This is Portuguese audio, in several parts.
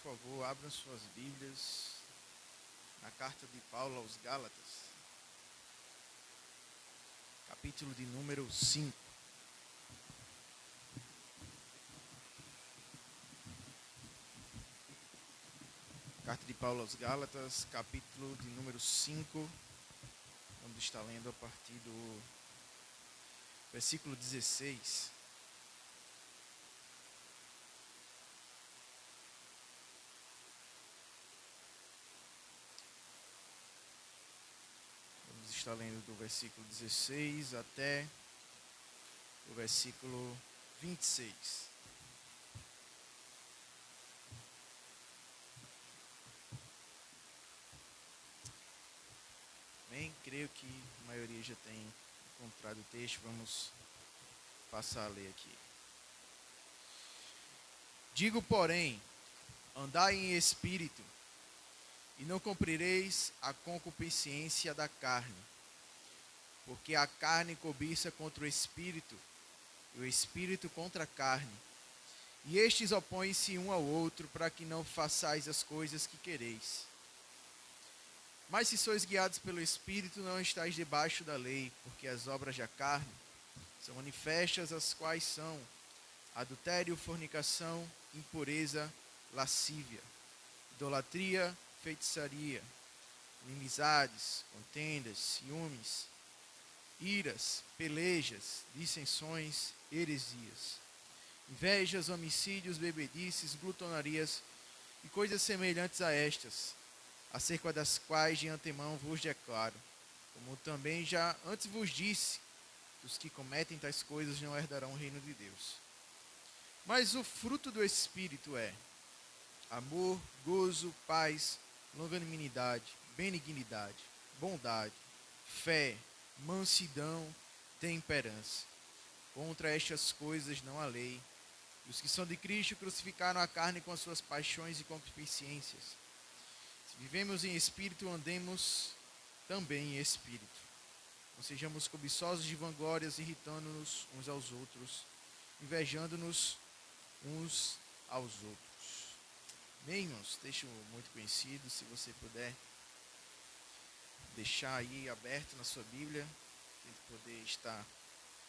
favor, abram suas Bíblias na carta de Paulo aos Gálatas, capítulo de número 5. Carta de Paulo aos Gálatas, capítulo de número 5. Vamos estar lendo a partir do versículo 16. Vamos estar lendo do versículo 16 até o versículo 26. Bem, creio que a maioria já tem encontrado o texto. Vamos passar a ler aqui. Digo, porém, andai em espírito, e não cumprireis a concupiscência da carne, porque a carne cobiça contra o espírito, e o espírito contra a carne, e estes opõem-se um ao outro, para que não façais as coisas que quereis. Mas se sois guiados pelo Espírito, não estáis debaixo da lei, porque as obras da carne são manifestas, as quais são adultério, fornicação, impureza, lascívia, idolatria, feitiçaria, inimizades, contendas, ciúmes, iras, pelejas, dissensões, heresias, invejas, homicídios, bebedices, glutonarias e coisas semelhantes a estas, acerca das quais de antemão vos declaro, como também já antes vos disse, os que cometem tais coisas não herdarão o reino de Deus. Mas o fruto do Espírito é amor, gozo, paz, longanimidade, benignidade, bondade, fé, mansidão, temperança. Contra estas coisas não há lei. Os que são de Cristo crucificaram a carne com as suas paixões e concupiscências. Se vivemos em espírito, andemos também em espírito. Não sejamos cobiçosos de vanglórias, irritando-nos uns aos outros, invejando-nos uns aos outros. Bem, irmãos, texto muito conhecido. Se você puder deixar aí aberto na sua Bíblia, para poder estar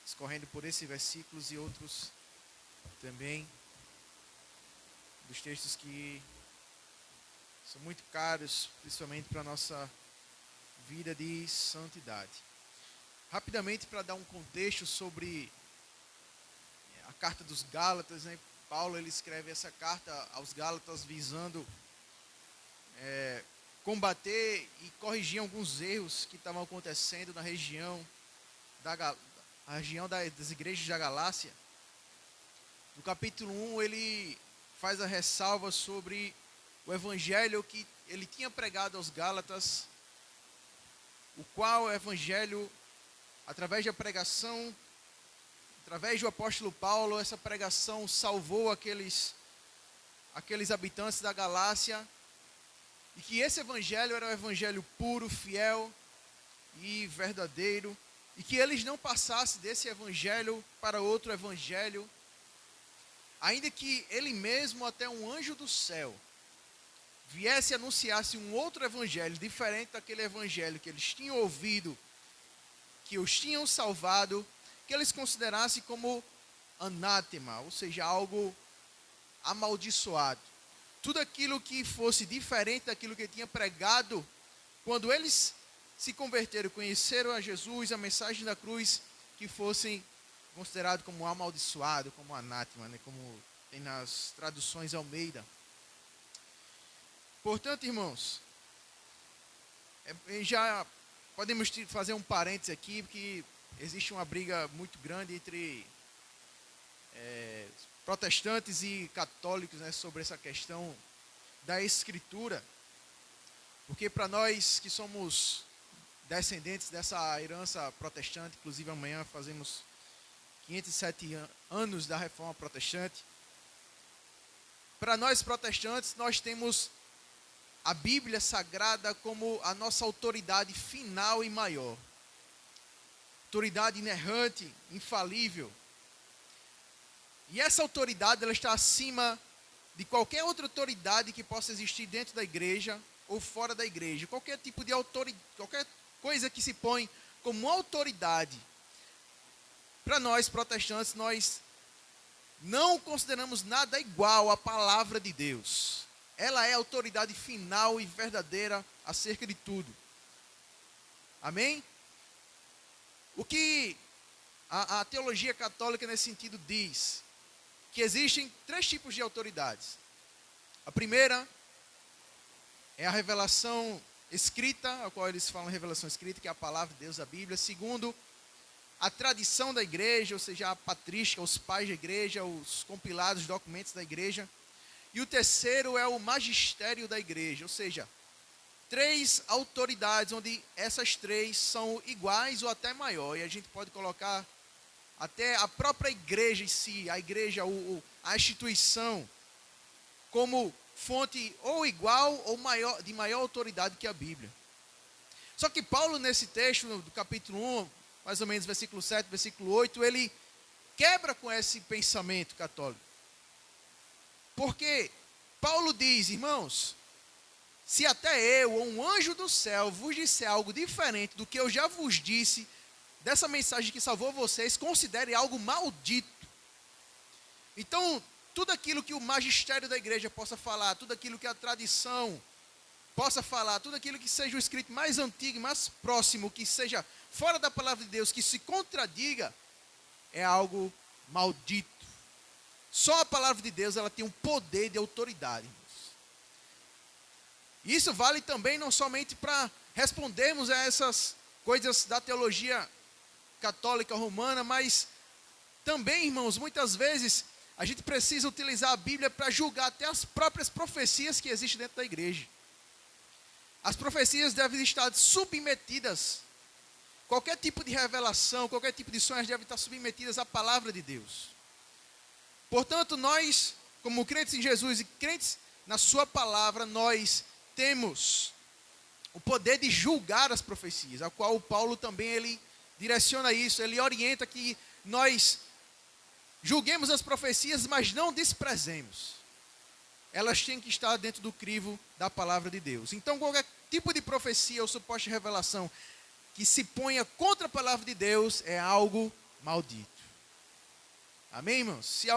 escorrendo por esses versículos e outros também, dos textos que são muito caros, principalmente para a nossa vida de santidade. Rapidamente, para dar um contexto sobre a carta dos Gálatas, né? Paulo ele escreve essa carta aos Gálatas visando combater e corrigir alguns erros que estavam acontecendo na região das igrejas da Galácia. No capítulo 1, ele faz a ressalva sobre o evangelho que ele tinha pregado aos Gálatas, o qual o evangelho, através da pregação, através do apóstolo Paulo, essa pregação salvou aqueles habitantes da Galácia, e que esse evangelho era um evangelho puro, fiel e verdadeiro, e que eles não passassem desse evangelho para outro evangelho, ainda que ele mesmo, até um anjo do céu, viesse e anunciasse um outro evangelho, diferente daquele evangelho que eles tinham ouvido, que os tinham salvado, que eles considerassem como anátema, ou seja, algo amaldiçoado. Tudo aquilo que fosse diferente daquilo que tinha pregado, quando eles se converteram, conheceram a Jesus, a mensagem da cruz, que fossem considerados como amaldiçoado, como anátema, né? Como tem nas traduções Almeida. Portanto, irmãos, já podemos fazer um parênteses aqui, porque existe uma briga muito grande entre protestantes e católicos, né, sobre essa questão da escritura. Porque para nós que somos descendentes dessa herança protestante, inclusive amanhã fazemos 507 anos da Reforma Protestante, para nós protestantes, nós temos a Bíblia Sagrada como a nossa autoridade final e maior. Autoridade inerrante, infalível. E essa autoridade ela está acima de qualquer outra autoridade que possa existir dentro da igreja ou fora da igreja. Qualquer tipo de autoridade, qualquer coisa que se põe como autoridade. Para nós protestantes, nós não consideramos nada igual à palavra de Deus. Ela é a autoridade final e verdadeira acerca de tudo. Amém? O que a teologia católica nesse sentido diz? Que existem 3 tipos de autoridades. A primeira é a revelação escrita, a qual eles falam revelação escrita, que é a palavra de Deus, a Bíblia. Segundo, a tradição da igreja, ou seja, a patrística, os pais da igreja, os compilados documentos da igreja. E o terceiro é o magistério da igreja, ou seja, 3 autoridades, onde essas 3 são iguais ou até maior. E a gente pode colocar até a própria igreja em si, a igreja, a instituição, como fonte ou igual ou maior, de maior autoridade que a Bíblia. Só que Paulo, nesse texto do capítulo 1, mais ou menos versículo 7, versículo 8, ele quebra com esse pensamento católico. Porque Paulo diz, irmãos, se até eu ou um anjo do céu vos disser algo diferente do que eu já vos disse, dessa mensagem que salvou vocês, considere algo maldito. Então, tudo aquilo que o magistério da igreja possa falar, tudo aquilo que a tradição possa falar, tudo aquilo que seja o escrito mais antigo, mais próximo, que seja fora da palavra de Deus, que se contradiga, é algo maldito. Só a palavra de Deus, ela tem um poder de autoridade. Isso vale também não somente para respondermos a essas coisas da teologia católica romana, mas também, irmãos, muitas vezes a gente precisa utilizar a Bíblia para julgar até as próprias profecias que existem dentro da igreja. As profecias devem estar submetidas, qualquer tipo de revelação, qualquer tipo de sonhos devem estar submetidas à palavra de Deus. Portanto, nós, como crentes em Jesus e crentes na sua palavra, nós temos o poder de julgar as profecias, a qual o Paulo também ele direciona isso, ele orienta que nós julguemos as profecias, mas não desprezemos. Elas têm que estar dentro do crivo da palavra de Deus. Então, qualquer tipo de profecia ou suposta revelação que se ponha contra a palavra de Deus é algo maldito. Amém, irmãos? Se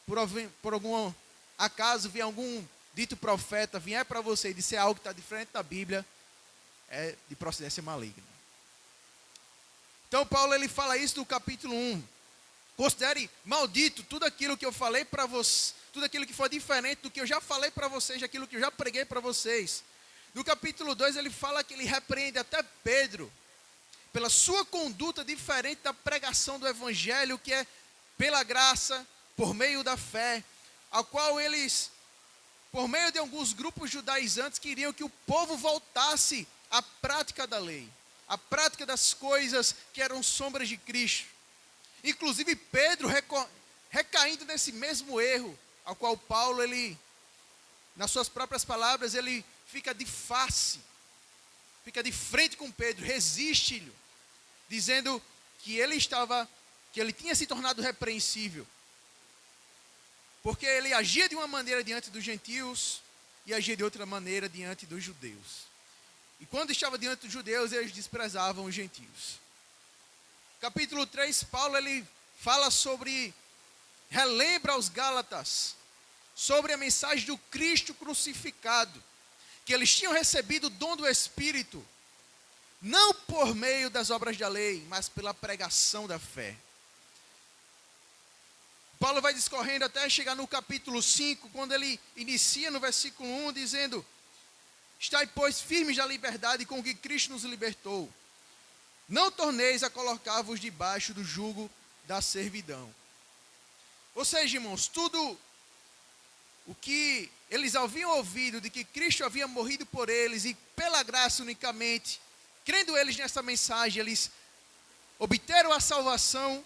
por algum acaso vier algum dito profeta, vier para você e disser algo que está diferente da Bíblia, é de procedência maligna. Então, Paulo ele fala isso no capítulo 1. Considere maldito tudo aquilo que eu falei para vocês, tudo aquilo que for diferente do que eu já falei para vocês, aquilo que eu já preguei para vocês. No capítulo 2 ele fala que ele repreende até Pedro pela sua conduta diferente da pregação do evangelho, que é pela graça, por meio da fé, a qual eles, por meio de alguns grupos judaizantes, queriam que o povo voltasse à prática da lei, à prática das coisas que eram sombras de Cristo. Inclusive Pedro recaindo nesse mesmo erro, ao qual Paulo, ele, nas suas próprias palavras, ele fica de face, fica de frente com Pedro, resiste-lhe, dizendo que ele tinha se tornado repreensível, porque ele agia de uma maneira diante dos gentios e agia de outra maneira diante dos judeus. E quando estava diante dos judeus, eles desprezavam os gentios. Capítulo 3, Paulo ele fala relembra aos Gálatas sobre a mensagem do Cristo crucificado, que eles tinham recebido o dom do Espírito, não por meio das obras da lei, mas pela pregação da fé. Paulo vai discorrendo até chegar no capítulo 5, quando ele inicia no versículo 1, dizendo: estai, pois, firmes da liberdade com que Cristo nos libertou. Não torneis a colocar-vos debaixo do jugo da servidão. Ou seja, irmãos, tudo o que eles haviam ouvido de que Cristo havia morrido por eles e pela graça unicamente, crendo eles nessa mensagem, eles obteram a salvação,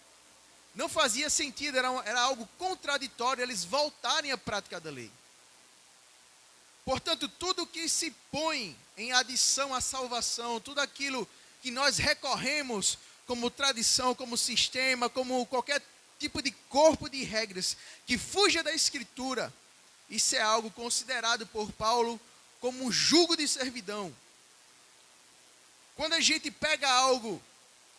não fazia sentido, era algo contraditório eles voltarem à prática da lei. Portanto, tudo que se põe em adição à salvação, tudo aquilo que nós recorremos como tradição, como sistema, como qualquer tipo de corpo de regras que fuja da Escritura, isso é algo considerado por Paulo como um jugo de servidão. Quando a gente pega algo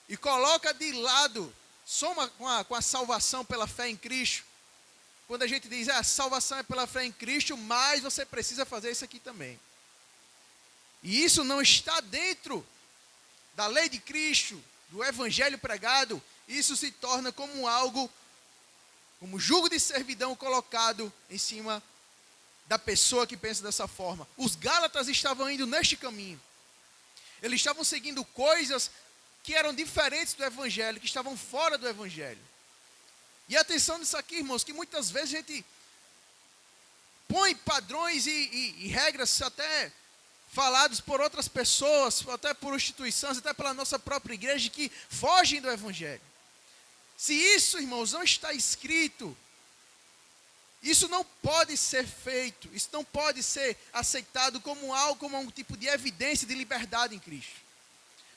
e coloca de lado, soma com a salvação pela fé em Cristo, quando a gente diz, a salvação é pela fé em Cristo, mas você precisa fazer isso aqui também. E isso não está dentro da lei de Cristo, do evangelho pregado, isso se torna como algo, como jugo de servidão colocado em cima da pessoa que pensa dessa forma. Os Gálatas estavam indo neste caminho. Eles estavam seguindo coisas que eram diferentes do evangelho, que estavam fora do evangelho. E atenção nisso aqui, irmãos, que muitas vezes a gente põe padrões e regras até falados por outras pessoas, até por instituições, até pela nossa própria igreja, que fogem do evangelho. Se isso, irmãos, não está escrito, isso não pode ser feito, isso não pode ser aceitado como algo, como um tipo de evidência de liberdade em Cristo.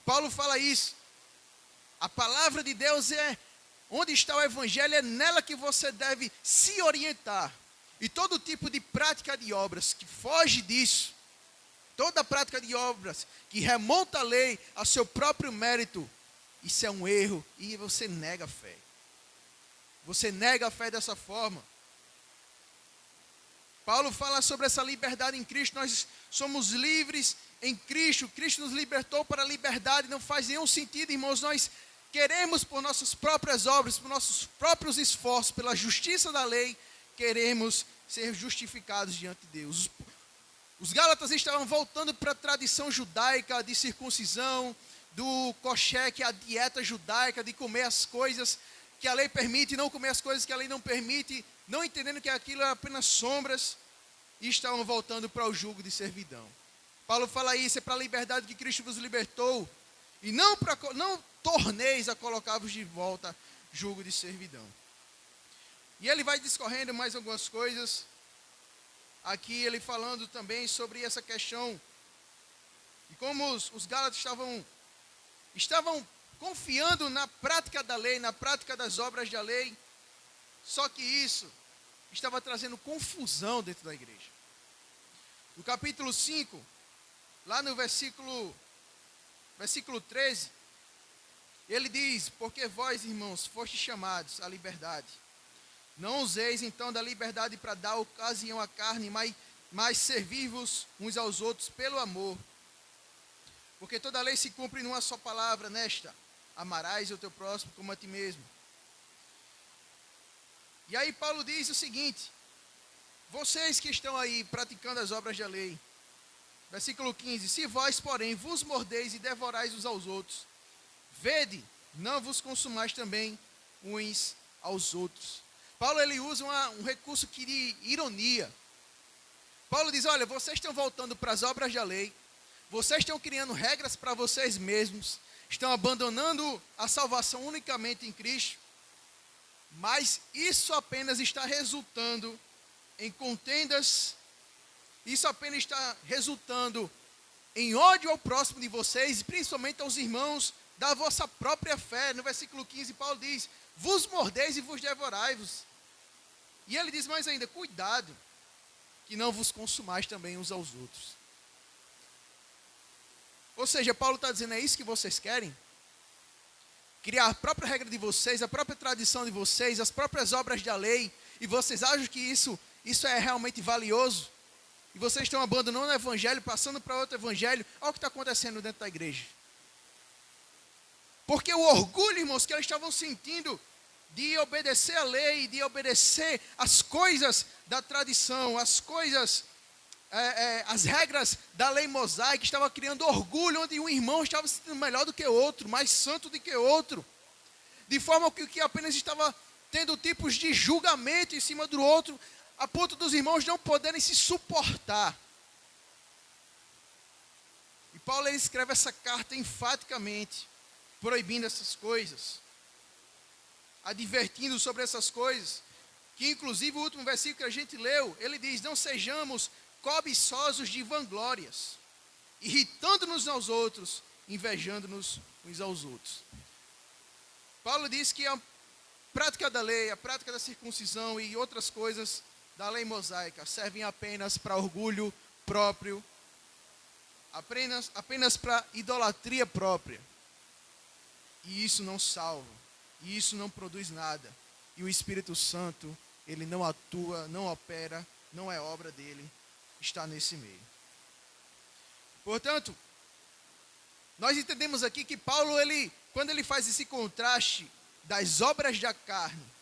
Paulo fala isso. A palavra de Deus é onde está o evangelho, é nela que você deve se orientar. E todo tipo de prática de obras que foge disso, toda prática de obras que remonta a lei, ao seu próprio mérito, isso é um erro e você nega a fé. Você nega a fé dessa forma. Paulo fala sobre essa liberdade em Cristo. Nós somos livres em Cristo. Cristo nos libertou para a liberdade. Não faz nenhum sentido, irmãos, nós queremos por nossas próprias obras, por nossos próprios esforços, pela justiça da lei, queremos ser justificados diante de Deus. Os Gálatas estavam voltando para a tradição judaica de circuncisão, do kosher, que é a dieta judaica, de comer as coisas que a lei permite e não comer as coisas que a lei não permite, não entendendo que aquilo é apenas sombras, e estavam voltando para o jugo de servidão. Paulo fala isso, é para a liberdade que Cristo vos libertou, e não torneis a colocar-vos de volta jugo de servidão. E ele vai discorrendo mais algumas coisas, aqui ele falando também sobre essa questão, e como os Gálatas estavam confiando na prática da lei, na prática das obras da lei, só que isso estava trazendo confusão dentro da igreja. No capítulo 5, lá no versículo 13, ele diz, porque vós, irmãos, fostes chamados à liberdade. Não useis então da liberdade para dar ocasião à carne, mas servir-vos uns aos outros pelo amor. Porque toda a lei se cumpre numa só palavra, nesta: amarás o teu próximo como a ti mesmo. E aí Paulo diz o seguinte: vocês que estão aí praticando as obras da lei, versículo 15, se vós, porém, vos mordeis e devorais uns aos outros, vede, não vos consumais também uns aos outros. Paulo ele usa um recurso de ironia. Paulo diz, olha, vocês estão voltando para as obras da lei, vocês estão criando regras para vocês mesmos, estão abandonando a salvação unicamente em Cristo, mas isso apenas está resultando em contendas, isso apenas está resultando em ódio ao próximo de vocês, e principalmente aos irmãos da vossa própria fé. No versículo 15, Paulo diz, vos mordeis e vos devorai-vos. E ele diz mais ainda, cuidado, que não vos consumais também uns aos outros. Ou seja, Paulo está dizendo, é isso que vocês querem? Criar a própria regra de vocês, a própria tradição de vocês, as próprias obras da lei, e vocês acham que isso é realmente valioso? E vocês estão abandonando o evangelho, passando para outro evangelho. Olha o que está acontecendo dentro da igreja. Porque o orgulho, irmãos, que eles estavam sentindo de obedecer a lei, de obedecer as coisas da tradição, as coisas, as regras da lei mosaica, estava criando orgulho, onde um irmão estava se sentindo melhor do que o outro, mais santo do que o outro, de forma que apenas estava tendo tipos de julgamento em cima do outro, a ponto dos irmãos não poderem se suportar. E Paulo ele escreve essa carta enfaticamente, proibindo essas coisas, advertindo sobre essas coisas, que inclusive o último versículo que a gente leu, ele diz, não sejamos cobiçosos de vanglórias, irritando-nos aos outros, invejando-nos uns aos outros. Paulo diz que a prática da lei, a prática da circuncisão e outras coisas da lei mosaica servem apenas para orgulho próprio, apenas para idolatria própria. E isso não salva, e isso não produz nada. E o Espírito Santo, ele não atua, não opera, não é obra dele, está nesse meio. Portanto, nós entendemos aqui que Paulo, quando ele faz esse contraste das obras da carne,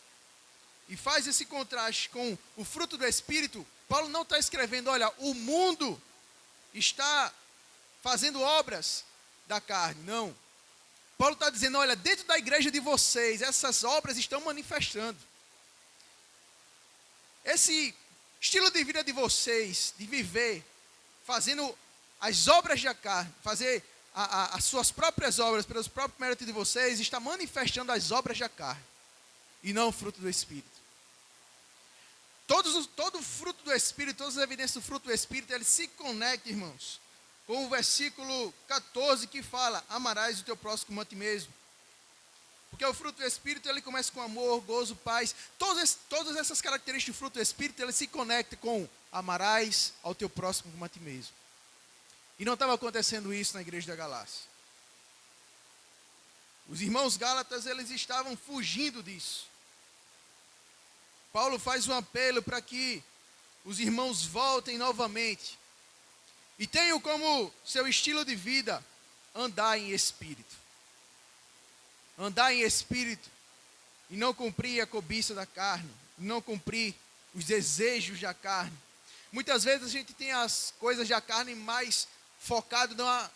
e faz esse contraste com o fruto do Espírito, Paulo não está escrevendo, olha, o mundo está fazendo obras da carne, não. Paulo está dizendo, olha, dentro da igreja de vocês, essas obras estão manifestando. Esse estilo de vida de vocês, de viver, fazendo as obras da carne, fazer as suas próprias obras, pelos próprios méritos de vocês, está manifestando as obras da carne, e não o fruto do Espírito. Todo o fruto do Espírito, todas as evidências do fruto do Espírito, ele se conecta, irmãos, com o versículo 14 que fala, amarás o teu próximo como a ti mesmo. Porque o fruto do Espírito, ele começa com amor, gozo, paz. Todas essas características do fruto do Espírito, ele se conecta com amarás ao teu próximo como a ti mesmo. E não estava acontecendo isso na igreja da Galácia. Os irmãos Gálatas, eles estavam fugindo disso. Paulo faz um apelo para que os irmãos voltem novamente e tenham como seu estilo de vida andar em espírito. Andar em espírito e não cumprir a cobiça da carne, não cumprir os desejos da carne. Muitas vezes a gente tem as coisas da carne mais focado na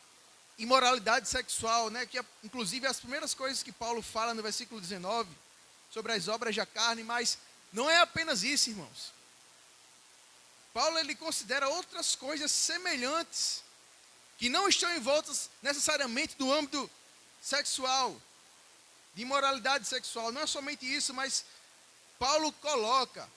imoralidade sexual, né? Que é, inclusive, as primeiras coisas que Paulo fala no versículo 19 sobre as obras da carne, mas não é apenas isso, irmãos. Paulo, ele considera outras coisas semelhantes, que não estão envoltas necessariamente do âmbito sexual, de imoralidade sexual. Não é somente isso, mas Paulo coloca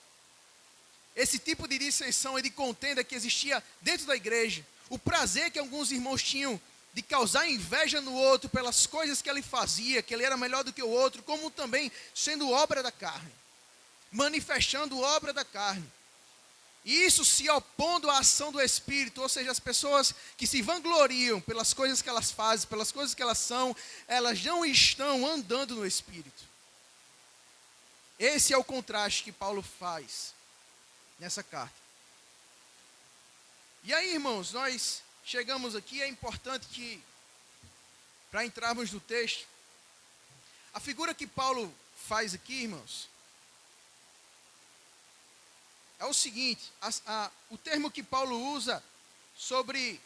esse tipo de dissensão e de contenda que existia dentro da igreja. O prazer que alguns irmãos tinham de causar inveja no outro pelas coisas que ele fazia, que ele era melhor do que o outro, como também sendo obra da carne, manifestando obra da carne. E isso se opondo à ação do Espírito, ou seja, as pessoas que se vangloriam pelas coisas que elas fazem, pelas coisas que elas são, elas não estão andando no Espírito. Esse é o contraste que Paulo faz nessa carta. E aí, irmãos, nós chegamos aqui, é importante que, para entrarmos no texto, a figura que Paulo faz aqui, irmãos, é o seguinte, o termo que Paulo usa sobre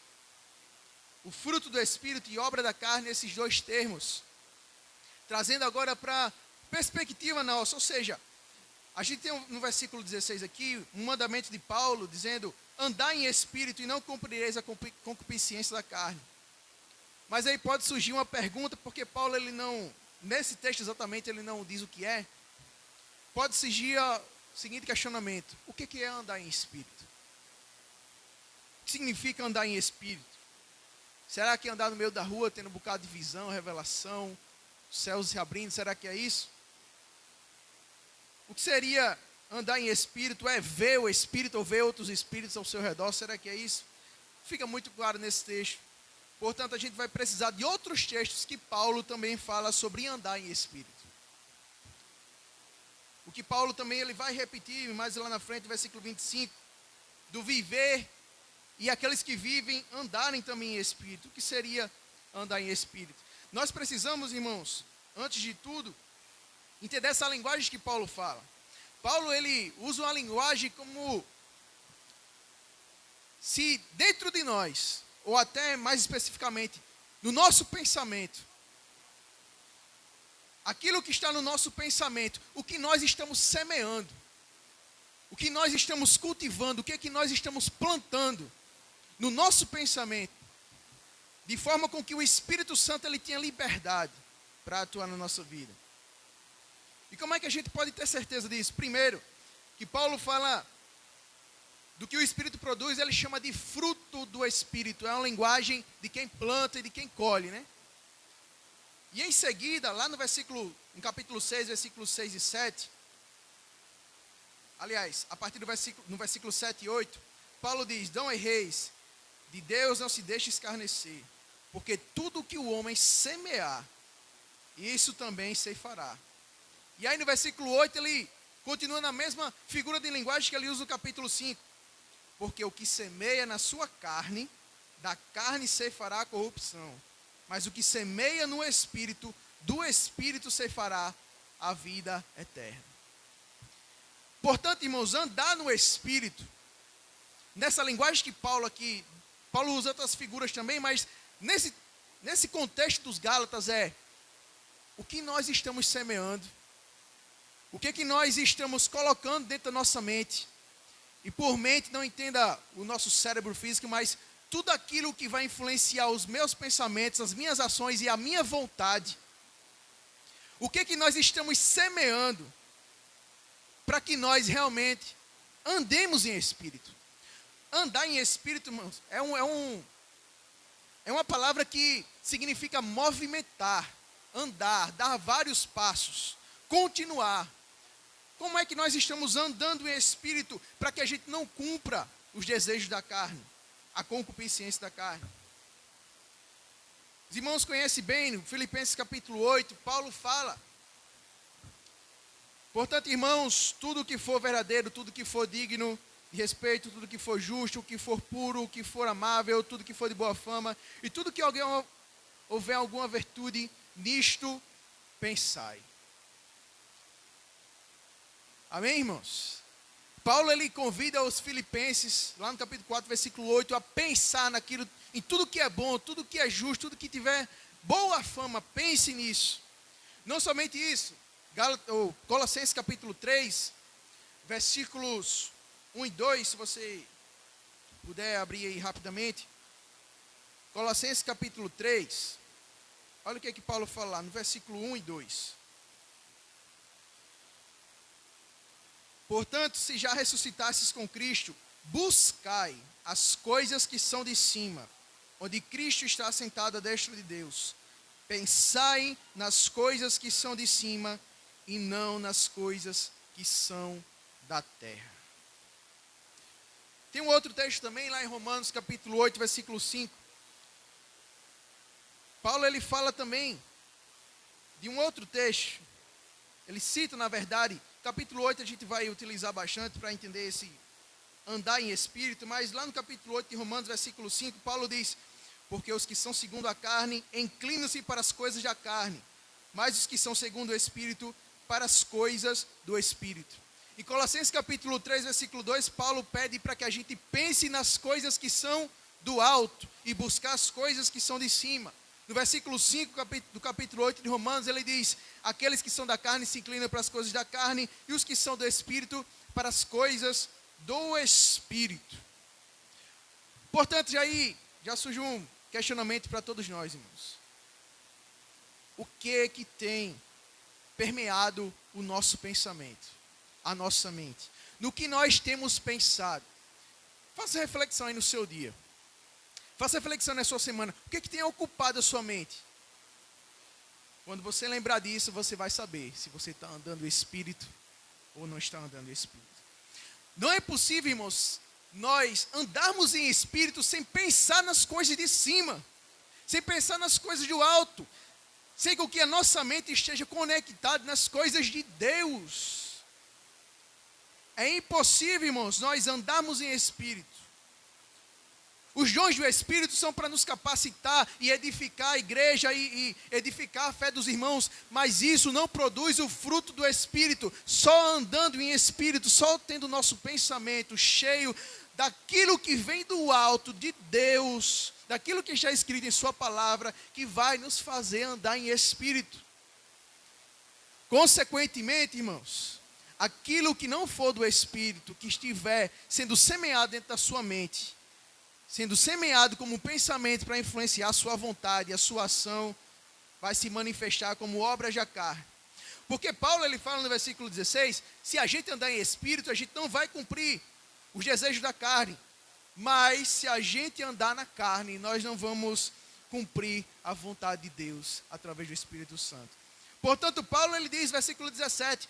o fruto do Espírito e obra da carne, esses dois termos, trazendo agora para perspectiva nossa, ou seja, a gente tem no versículo 16 aqui, um mandamento de Paulo dizendo, andar em espírito e não cumprireis a concupiscência da carne. Mas aí pode surgir uma pergunta, porque Paulo, ele não, nesse texto exatamente, ele não diz o que é. Pode surgir o seguinte questionamento, o que é andar em espírito? O que significa andar em espírito? Será que andar no meio da rua, tendo um bocado de visão, revelação, céus se abrindo, será que é isso? O que seria andar em espírito? É ver o espírito ou ver outros espíritos ao seu redor? Será que é isso? Fica muito claro nesse texto. Portanto, a gente vai precisar de outros textos que Paulo também fala sobre andar em espírito. O que Paulo também ele vai repetir mais lá na frente, versículo 25, do viver e aqueles que vivem andarem também em espírito. O que seria andar em espírito? Nós precisamos, irmãos, antes de tudo, entender essa linguagem que Paulo fala. Paulo, ele usa uma linguagem como se dentro de nós, ou até mais especificamente, no nosso pensamento, aquilo que está no nosso pensamento, o que nós estamos semeando, o que nós estamos cultivando, o que é que nós estamos plantando no nosso pensamento, de forma com que o Espírito Santo ele tenha liberdade para atuar na nossa vida. E como é que a gente pode ter certeza disso? Primeiro, que Paulo fala do que o Espírito produz, ele chama de fruto do Espírito. É uma linguagem de quem planta e de quem colhe, né? E em seguida, lá no capítulo 6, versículos 6 e 7, aliás, a partir no versículo 7 e 8, Paulo diz: não erreis, de Deus não se deixe escarnecer, porque tudo que o homem semear, isso também ceifará. E aí no versículo 8 ele continua na mesma figura de linguagem que ele usa no capítulo 5. Porque o que semeia na sua carne, da carne ceifará a corrupção. Mas o que semeia no Espírito, do Espírito ceifará a vida eterna. Portanto, irmãos, andar no Espírito, nessa linguagem que Paulo usa outras figuras também, mas nesse contexto dos Gálatas é o que nós estamos semeando, o que nós estamos colocando dentro da nossa mente. E por mente não entenda o nosso cérebro físico, mas tudo aquilo que vai influenciar os meus pensamentos, as minhas ações e a minha vontade. O que nós estamos semeando para que nós realmente andemos em espírito. Andar em espírito, irmãos, é uma palavra que significa movimentar, andar, dar vários passos, continuar. Como é que nós estamos andando em espírito para que a gente não cumpra os desejos da carne, a concupiscência da carne? Os irmãos conhecem bem, no Filipenses capítulo 8, Paulo fala: portanto, irmãos, tudo que for verdadeiro, tudo que for digno de respeito, tudo que for justo, o que for puro, o que for amável, tudo que for de boa fama, e tudo que alguém houver alguma virtude, nisto pensai. Amém, irmãos? Paulo ele convida os filipenses, lá no capítulo 4, versículo 8, a pensar naquilo, em tudo que é bom, tudo que é justo, tudo que tiver boa fama, pense nisso. Não somente isso, Colossenses capítulo 3, versículos 1 e 2, se você puder abrir aí rapidamente. Colossenses capítulo 3, olha o que Paulo fala lá, no versículo 1 e 2. Portanto, se já ressuscitasses com Cristo, buscai as coisas que são de cima, onde Cristo está sentado à destra de Deus. Pensai nas coisas que são de cima e não nas coisas que são da terra. Tem um outro texto também lá em Romanos capítulo 8, versículo 5. Paulo ele fala também de um outro texto. Ele cita, na verdade, capítulo 8 a gente vai utilizar bastante para entender esse andar em espírito, mas lá no capítulo 8 de Romanos, versículo 5, Paulo diz: porque os que são segundo a carne, inclinam-se para as coisas da carne, mas os que são segundo o Espírito, para as coisas do Espírito. Em Colossenses capítulo 3, versículo 2, Paulo pede para que a gente pense nas coisas que são do alto e buscar as coisas que são de cima. No versículo 5 do capítulo 8 de Romanos, ele diz: aqueles que são da carne se inclinam para as coisas da carne, e os que são do Espírito para as coisas do Espírito. Portanto, já surge um questionamento para todos nós, irmãos. O que tem permeado o nosso pensamento, a nossa mente? No que nós temos pensado? Faça reflexão aí no seu dia. Faça reflexão na sua semana. O que tem ocupado a sua mente? Quando você lembrar disso, você vai saber se você está andando no Espírito ou não está andando no Espírito. Não é possível, irmãos, nós andarmos em Espírito sem pensar nas coisas de cima, sem pensar nas coisas do alto, sem que a nossa mente esteja conectada nas coisas de Deus. É impossível, irmãos, nós andarmos em Espírito. Os dons do Espírito são para nos capacitar e edificar a igreja e edificar a fé dos irmãos, mas isso não produz o fruto do Espírito. Só andando em Espírito, só tendo o nosso pensamento cheio daquilo que vem do alto, de Deus, daquilo que está escrito em sua palavra, que vai nos fazer andar em Espírito. Consequentemente, irmãos, aquilo que não for do Espírito, que estiver sendo semeado dentro da sua mente, sendo semeado como um pensamento para influenciar a sua vontade, a sua ação, vai se manifestar como obras da carne. Porque Paulo ele fala no versículo 16, se a gente andar em espírito, a gente não vai cumprir os desejos da carne. Mas se a gente andar na carne, nós não vamos cumprir a vontade de Deus através do Espírito Santo. Portanto, Paulo ele diz, versículo 17,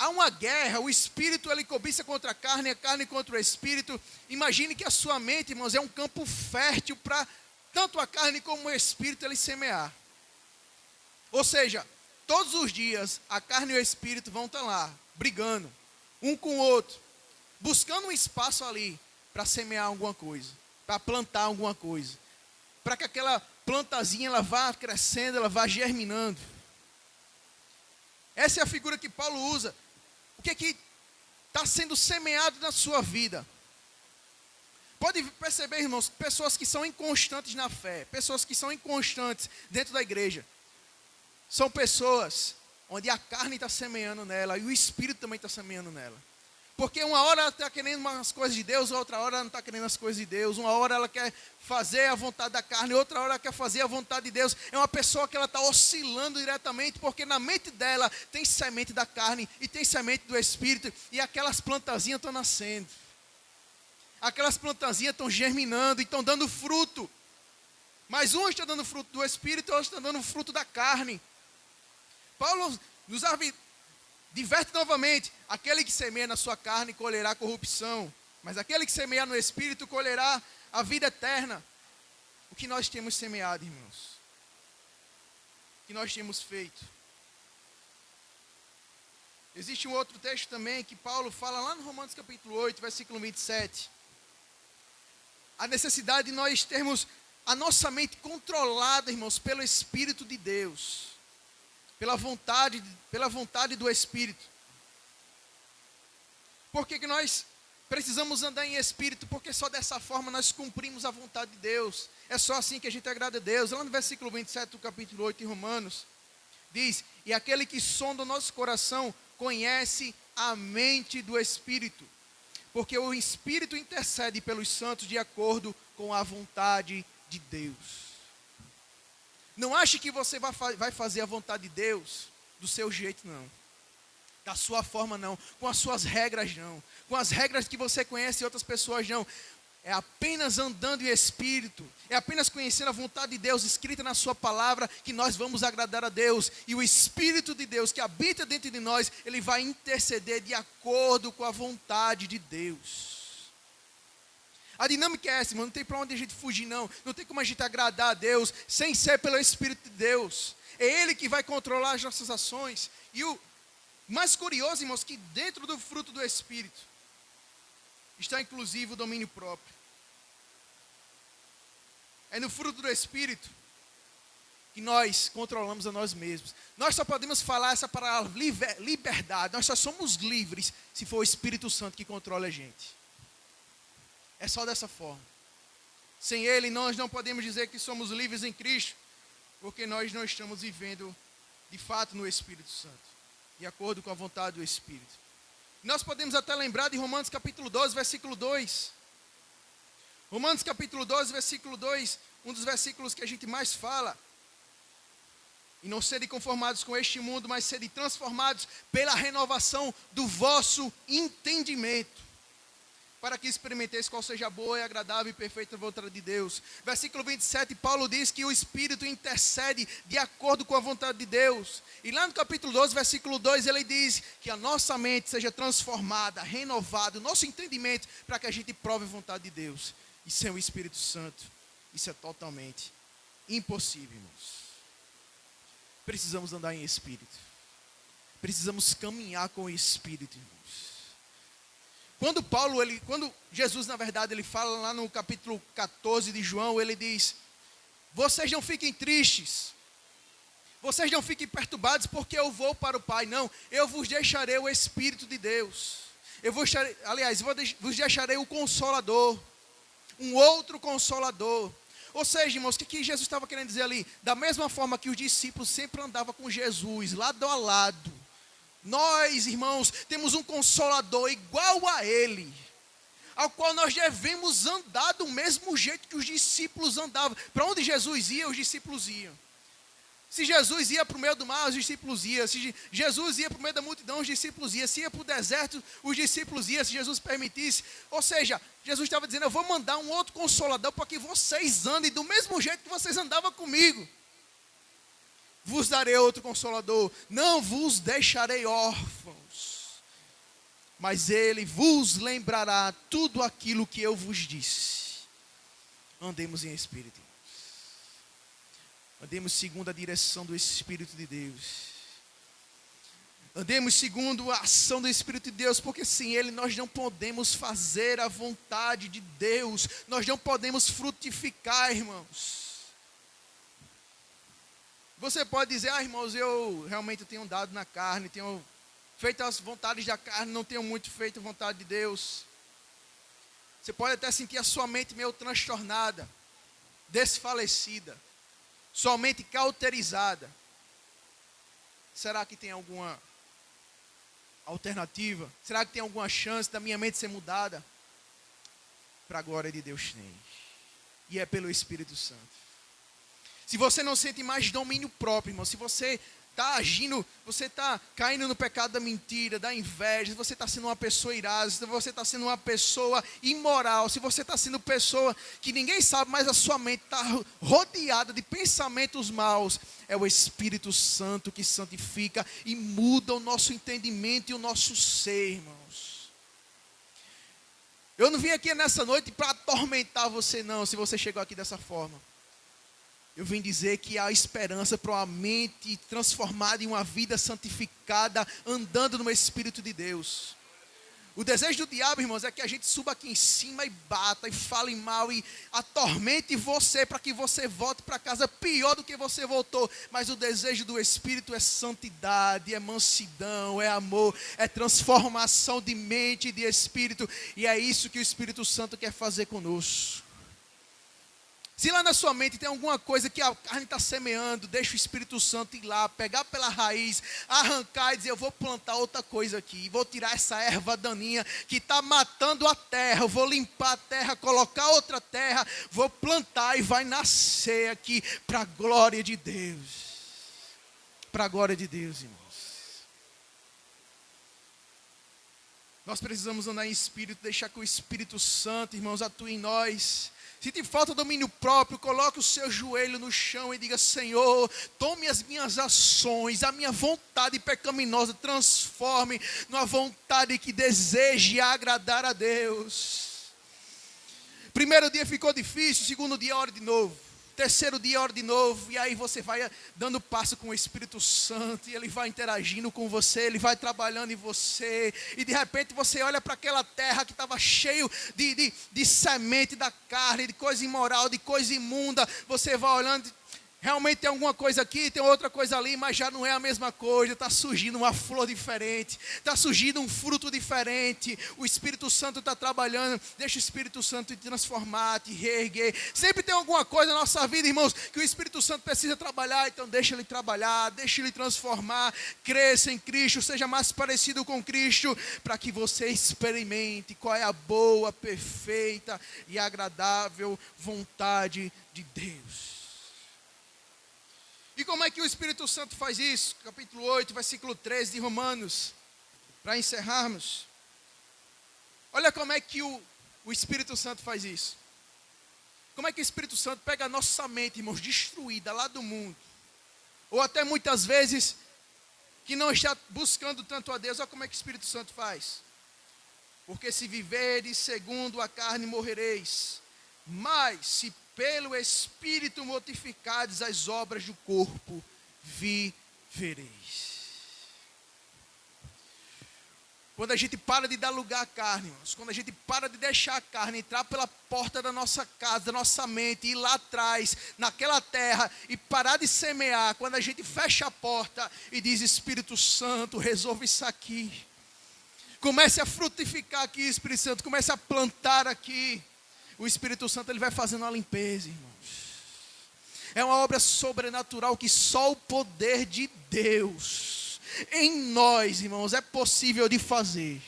há uma guerra, o espírito ele cobiça contra a carne contra o espírito. Imagine que a sua mente, irmãos, é um campo fértil para tanto a carne como o espírito ele semear. Ou seja, todos os dias a carne e o espírito vão estar lá, brigando, um com o outro, buscando um espaço ali para semear alguma coisa, para plantar alguma coisa, para que aquela plantazinha ela vá crescendo, ela vá germinando. Essa é a figura que Paulo usa. O que é que está sendo semeado na sua vida? Pode perceber, irmãos, pessoas que são inconstantes na fé, pessoas que são inconstantes dentro da igreja, são pessoas onde a carne está semeando nela e o espírito também está semeando nela. Porque uma hora ela está querendo umas coisas de Deus, outra hora ela não está querendo as coisas de Deus. Uma hora ela quer fazer a vontade da carne, outra hora ela quer fazer a vontade de Deus. É uma pessoa que ela está oscilando diretamente, porque na mente dela tem semente da carne e tem semente do espírito. E aquelas plantazinhas estão nascendo. Aquelas plantazinhas estão germinando e estão dando fruto. Mas um está dando fruto do espírito e outro está dando fruto da carne. Paulo nos diverte novamente: aquele que semeia na sua carne colherá corrupção, mas aquele que semeia no espírito colherá a vida eterna. O que nós temos semeado, irmãos? O que nós temos feito? Existe um outro texto também que Paulo fala lá no Romanos capítulo 8, versículo 27. A necessidade de nós termos a nossa mente controlada, irmãos, pelo Espírito de Deus. Pela vontade do Espírito. Por que nós precisamos andar em Espírito? Porque só dessa forma nós cumprimos a vontade de Deus. É só assim que a gente agrada a Deus. Lá no versículo 27 do capítulo 8 de Romanos, diz: e aquele que sonda o nosso coração conhece a mente do Espírito, porque o Espírito intercede pelos santos de acordo com a vontade de Deus. Não ache que você vai fazer a vontade de Deus do seu jeito, não. Da sua forma, não. Com as suas regras, não. Com as regras que você conhece e outras pessoas, não. É apenas andando em Espírito. É apenas conhecendo a vontade de Deus escrita na sua palavra que nós vamos agradar a Deus. E o Espírito de Deus que habita dentro de nós, ele vai interceder de acordo com a vontade de Deus. A dinâmica é essa, irmão, não tem para onde a gente fugir, não. Não tem como a gente agradar a Deus sem ser pelo Espírito de Deus. É Ele que vai controlar as nossas ações. E o mais curioso, irmãos, que dentro do fruto do Espírito está inclusive o domínio próprio. É no fruto do Espírito que nós controlamos a nós mesmos. Nós só podemos falar essa palavra liberdade. Nós só somos livres se for o Espírito Santo que controla a gente. É só dessa forma. Sem Ele, nós não podemos dizer que somos livres em Cristo, porque nós não estamos vivendo, de fato, no Espírito Santo, de acordo com a vontade do Espírito. Nós podemos até lembrar de Romanos capítulo 12, versículo 2. Romanos capítulo 12, versículo 2, um dos versículos que a gente mais fala. E não serem conformados com este mundo, mas serem transformados pela renovação do vosso entendimento, para que experimenteis qual seja a boa e agradável e perfeita vontade de Deus. Versículo 27, Paulo diz que o Espírito intercede de acordo com a vontade de Deus. E lá no capítulo 12, versículo 2, ele diz que a nossa mente seja transformada, renovada, o nosso entendimento, para que a gente prove a vontade de Deus. E sem o Espírito Santo, isso é totalmente impossível, irmãos. Precisamos andar em Espírito. Precisamos caminhar com o Espírito, irmãos. Quando Jesus, na verdade, ele fala lá no capítulo 14 de João, ele diz: vocês não fiquem tristes, vocês não fiquem perturbados, porque eu vou para o Pai. Não, eu vos deixarei o Espírito de Deus. Vos deixarei o Consolador, um outro Consolador. Ou seja, irmãos, o que Jesus estava querendo dizer ali? Da mesma forma que os discípulos sempre andavam com Jesus, lado a lado, nós, irmãos, temos um Consolador igual a Ele, ao qual nós devemos andar do mesmo jeito que os discípulos andavam. Para onde Jesus ia, os discípulos iam. Se Jesus ia para o meio do mar, os discípulos iam. Se Jesus ia para o meio da multidão, os discípulos iam. Se ia para o deserto, os discípulos iam, se Jesus permitisse. Ou seja, Jesus estava dizendo: eu vou mandar um outro Consolador para que vocês andem do mesmo jeito que vocês andavam comigo. Vos darei outro Consolador, não vos deixarei órfãos. mas ele vos lembrará tudo aquilo que eu vos disse. Andemos em espírito. Andemos segundo a direção do Espírito de Deus. Andemos segundo a ação do Espírito de Deus, porque sem Ele nós não podemos fazer a vontade de Deus. Nós não podemos frutificar, irmãos. Você pode dizer, irmãos, eu realmente tenho andado na carne, tenho feito as vontades da carne, não tenho muito feito a vontade de Deus. Você pode até sentir a sua mente meio transtornada, desfalecida, sua mente cauterizada. Será que tem alguma alternativa? Será que tem alguma chance da minha mente ser mudada? Para a glória de Deus tem. E é pelo Espírito Santo. Se você não sente mais domínio próprio, irmão, se você está agindo, você está caindo no pecado da mentira, da inveja, se você está sendo uma pessoa irada, se você está sendo uma pessoa imoral, se você está sendo pessoa que ninguém sabe, mas a sua mente está rodeada de pensamentos maus, é o Espírito Santo que santifica e muda o nosso entendimento e o nosso ser, irmãos. Eu não vim aqui nessa noite para atormentar você não, se você chegou aqui dessa forma. Eu vim dizer que há esperança para uma mente transformada em uma vida santificada, andando no Espírito de Deus. O desejo do diabo, irmãos, é que a gente suba aqui em cima e bata, e fale mal, e atormente você, para que você volte para casa pior do que você voltou. Mas o desejo do Espírito é santidade, é mansidão, é amor, é transformação de mente e de espírito. E é isso que o Espírito Santo quer fazer conosco. Se lá na sua mente tem alguma coisa que a carne está semeando, deixa o Espírito Santo ir lá, pegar pela raiz, arrancar e dizer, eu vou plantar outra coisa aqui, vou tirar essa erva daninha que está matando a terra, eu vou limpar a terra, colocar outra terra, vou plantar e vai nascer aqui para a glória de Deus. Para a glória de Deus, irmãos. Nós precisamos andar em Espírito, deixar que o Espírito Santo, irmãos, atue em nós. Se te falta domínio próprio, coloque o seu joelho no chão e diga, Senhor, tome as minhas ações, a minha vontade pecaminosa, transforme numa vontade que deseje agradar a Deus. Primeiro dia ficou difícil, segundo dia ora de novo. Terceiro dia ora de novo, e aí você vai dando passo com o Espírito Santo, e Ele vai interagindo com você, Ele vai trabalhando em você, e de repente você olha para aquela terra que estava cheio de semente da carne, de coisa imoral, de coisa imunda, você vai olhando, realmente tem alguma coisa aqui, tem outra coisa ali, mas já não é a mesma coisa, está surgindo uma flor diferente, está surgindo um fruto diferente, o Espírito Santo está trabalhando, deixa o Espírito Santo te transformar, te reerguer. Sempre tem alguma coisa na nossa vida, irmãos, que o Espírito Santo precisa trabalhar, então deixa Ele trabalhar, deixa Ele transformar, cresça em Cristo, seja mais parecido com Cristo, para que você experimente qual é a boa, perfeita e agradável vontade de Deus. E como é que o Espírito Santo faz isso? Capítulo 8, versículo 13 de Romanos, para encerrarmos. Olha como é que o Espírito Santo faz isso. Como é que o Espírito Santo pega a nossa mente, irmãos, destruída lá do mundo, ou até muitas vezes que não está buscando tanto a Deus. Olha como é que o Espírito Santo faz. Porque se viveres segundo a carne, morrereis. Mas se pelo Espírito mortificados as obras do corpo, vivereis. Quando a gente para de dar lugar à carne, irmãos, quando a gente para de deixar a carne entrar pela porta da nossa casa, da nossa mente, ir lá atrás, naquela terra, e parar de semear, quando a gente fecha a porta e diz, Espírito Santo, resolve isso aqui. Comece a frutificar aqui, Espírito Santo, comece a plantar aqui. O Espírito Santo, ele vai fazendo uma limpeza, irmãos. É uma obra sobrenatural que só o poder de Deus em nós, irmãos, é possível de fazer.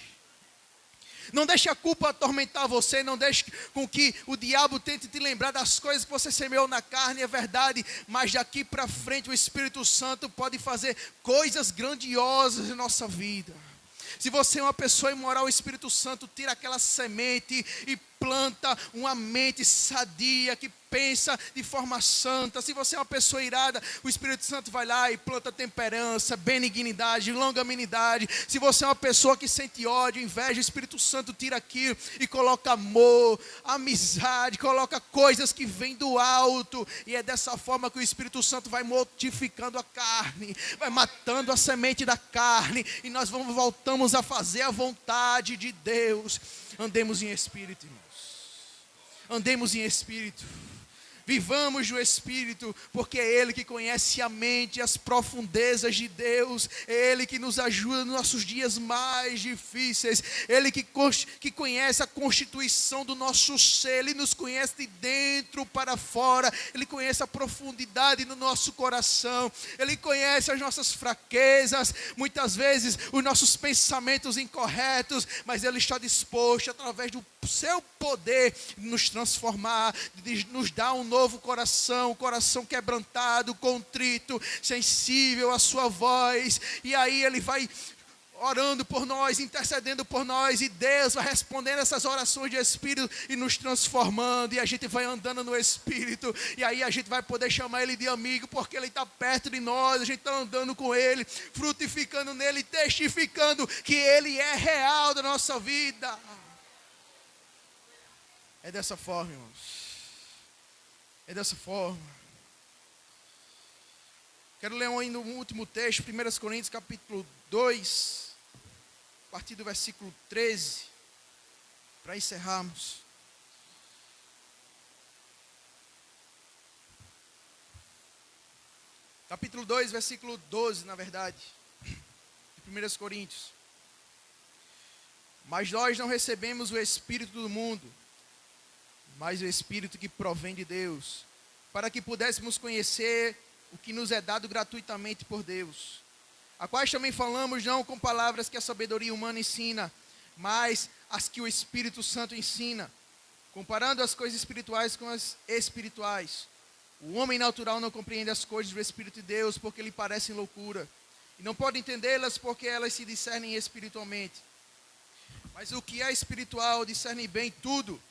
Não deixe a culpa atormentar você, não deixe com que o diabo tente te lembrar das coisas que você semeou na carne, é verdade, mas daqui para frente o Espírito Santo pode fazer coisas grandiosas em nossa vida. Se você é uma pessoa imoral, o Espírito Santo tira aquela semente e planta uma mente sadia, que pensa de forma santa. Se você é uma pessoa irada, o Espírito Santo vai lá e planta temperança, benignidade, longanimidade. Se você é uma pessoa que sente ódio, inveja, o Espírito Santo tira aquilo e coloca amor, amizade, coloca coisas que vêm do alto. E é dessa forma que o Espírito Santo vai mortificando a carne, vai matando a semente da carne, e nós voltamos a fazer a vontade de Deus. Andemos em espírito, irmãos. Andemos em espírito. Vivamos no Espírito, porque é Ele que conhece a mente e as profundezas de Deus. É Ele que nos ajuda nos nossos dias mais difíceis. Ele que conhece a constituição do nosso ser. Ele nos conhece de dentro para fora. Ele conhece a profundidade no nosso coração. Ele conhece as nossas fraquezas, muitas vezes os nossos pensamentos incorretos, mas Ele está disposto, através do seu poder, de nos transformar, de nos dar um novo coração, um coração quebrantado, contrito, sensível à sua voz. E aí Ele vai orando por nós, intercedendo por nós, e Deus vai respondendo essas orações de Espírito e nos transformando, e a gente vai andando no Espírito, e aí a gente vai poder chamar Ele de amigo, porque Ele está perto de nós, a gente está andando com Ele, frutificando nele, testificando que Ele é real da nossa vida. É dessa forma, irmãos. É dessa forma. Quero ler ainda um último texto, 1 Coríntios capítulo 2, a partir do versículo 13, para encerrarmos. Capítulo 2, versículo 12, na verdade, de 1 Coríntios. Mas nós não recebemos o Espírito do mundo, mas o Espírito que provém de Deus, para que pudéssemos conhecer o que nos é dado gratuitamente por Deus, a quais também falamos não com palavras que a sabedoria humana ensina, mas as que o Espírito Santo ensina, comparando as coisas espirituais com as espirituais. O homem natural não compreende as coisas do Espírito de Deus, porque lhe parecem loucura, e não pode entendê-las porque elas se discernem espiritualmente. Mas o que é espiritual discerne bem tudo,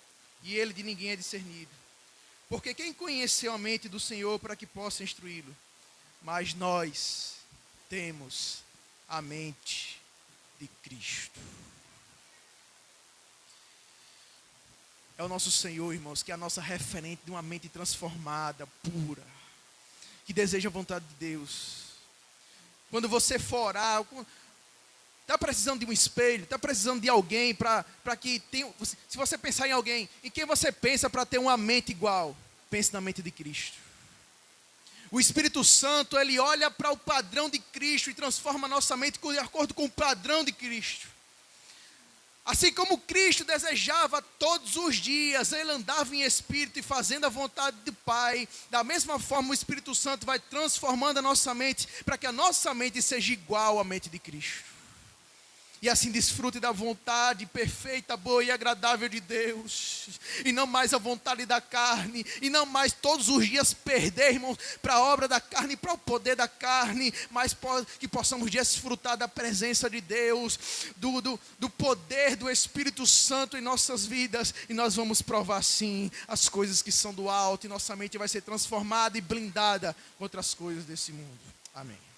e ele de ninguém é discernido. Porque quem conheceu a mente do Senhor para que possa instruí-lo? Mas nós temos a mente de Cristo. É o nosso Senhor, irmãos, que é a nossa referente de uma mente transformada, pura, que deseja a vontade de Deus. Quando você for orar, está precisando de um espelho, está precisando de alguém para que tenha. Se você pensar em alguém, em quem você pensa para ter uma mente igual? Pense na mente de Cristo. O Espírito Santo, ele olha para o padrão de Cristo e transforma a nossa mente de acordo com o padrão de Cristo. Assim como Cristo desejava todos os dias, Ele andava em espírito e fazendo a vontade do Pai, da mesma forma o Espírito Santo vai transformando a nossa mente, para que a nossa mente seja igual à mente de Cristo. E assim desfrute da vontade perfeita, boa e agradável de Deus. E não mais a vontade da carne. E não mais todos os dias perder, irmãos, para a obra da carne, para o poder da carne. Mas que possamos desfrutar da presença de Deus, do poder do Espírito Santo em nossas vidas. E nós vamos provar sim as coisas que são do alto. E nossa mente vai ser transformada e blindada contra as coisas desse mundo. Amém.